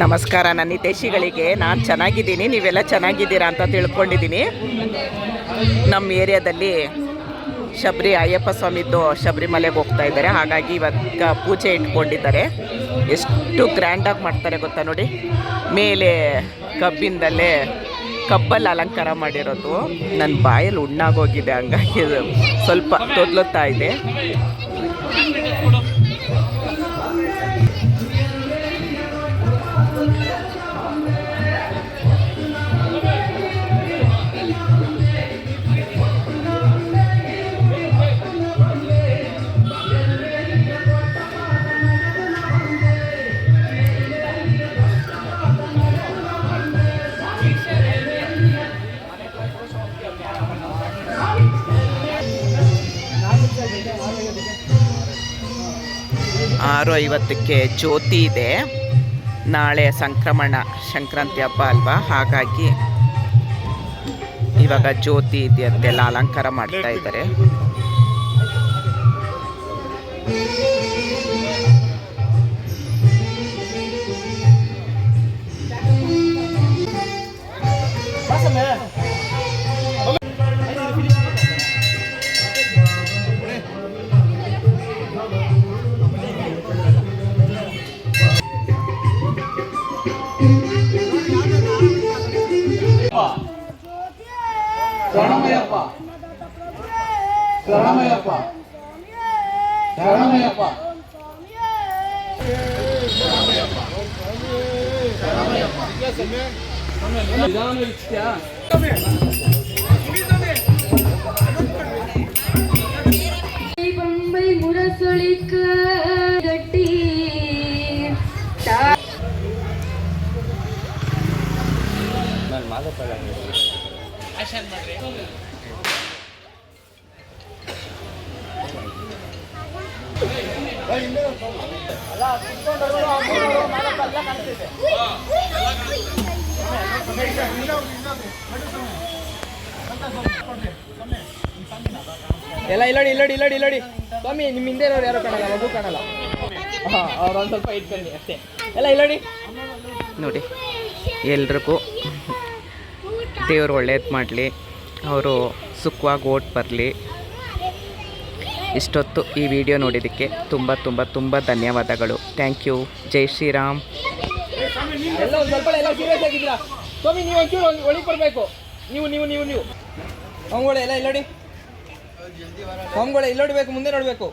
ನಮಸ್ಕಾರ ನನ್ನ ಹಿತೈಷಿಗಳಿಗೆ. ನಾನು ಚೆನ್ನಾಗಿದ್ದೀನಿ, ನೀವೆಲ್ಲ ಚೆನ್ನಾಗಿದ್ದೀರಾ ಅಂತ ತಿಳ್ಕೊಂಡಿದ್ದೀನಿ. ನಮ್ಮ ಏರಿಯಾದಲ್ಲಿ ಅಯ್ಯಪ್ಪ ಸ್ವಾಮಿದ್ದು ಶಬರಿಮಲೆಗೆ ಹೋಗ್ತಾ ಇದ್ದಾರೆ. ಹಾಗಾಗಿ ಇವತ್ತು ಪೂಜೆ ಇಟ್ಕೊಂಡಿದ್ದಾರೆ. ಎಷ್ಟು ಗ್ರ್ಯಾಂಡಾಗಿ ಮಾಡ್ತಾರೆ ಗೊತ್ತಾ ನೋಡಿ. ಮೇಲೆ ಕಬ್ಬಿಂದಲೇ ಕಬ್ಬಲ್ಲಿ ಅಲಂಕಾರ ಮಾಡಿರೋದು. ನನ್ನ ಬಾಯಲ್ಲಿ ಉಣ್ಣಾಗೋಗಿದೆ, ಹಂಗಾಗಿ ಸ್ವಲ್ಪ ತೊದ್ಲುತ್ತಾ ಇದೆ. ಆರು 50ಕ್ಕೆ ಜ್ಯೋತಿ ಇದೆ. ನಾಳೆ ಸಂಕ್ರಾಂತಿ ಹಬ್ಬ ಅಲ್ವಾ, ಹಾಗಾಗಿ ಇವಾಗ ಜ್ಯೋತಿ ಇದೆಯಂತೆಲ್ಲ ಅಲಂಕಾರ ಮಾಡ್ತಾ ಇದ್ದಾರೆ. ಶರಣಮಯ್ಯಪ್ಪ ಶರಣಮಯ್ಯಪ್ಪ ಶರಣಮಯ್ಯಪ್ಪ ಬೊಂಬೈ ಮುರಸೊಳಿಕ ಗಟ್ಟಿ ಎಲ್ಲ ಇಲ್ಲಡಿ ಸ್ವಾಮಿ, ನಿಮ್ಮ ಹಿಂದೆ ಇರೋರು ಯಾರು ಕಾಣಲ್ಲ, ಮಗು ಕಾಣಲ್ಲ. ಅವ್ರು ಒಂದು ಸ್ವಲ್ಪ ಇಟ್ಕೊಳ್ಳಿ ಅಷ್ಟೇ. ಎಲ್ಲ ಇಲ್ಲಡಿ ನೋಡಿ. ಎಲ್ರಿಗೂ ದೇವರು ಒಳ್ಳೇದು ಮಾಡಲಿ, ಅವರು ಸುಖವಾಗಿ ಓಟ್ ಬರಲಿ. ಇಷ್ಟೊತ್ತು ಈ ವಿಡಿಯೋ ನೋಡಿದ್ದಕ್ಕೆ ತುಂಬ ತುಂಬ ತುಂಬ ಧನ್ಯವಾದಗಳು. Thank you. ಜೈ ಶ್ರೀರಾಮ್. ಎಲ್ಲ ಒಂದು ಸ್ವಲ್ಪ ಎಲ್ಲ ಸೀರಿಯಸ್ ಆಗಿದ್ದೀರಾ ಸ್ವಾಮಿ? ನೀವು ಒಂಚೂರು ಒಳಗೆ ಕೊಡಬೇಕು. ನೀವು ಹಂಗೋಳೆ ಎಲ್ಲ ಇಲ್ಲಡಿ, ಹಂಗೋಳೆ ಇಲ್ಲೋಡ್ಬೇಕು, ಮುಂದೆ ನೋಡಬೇಕು.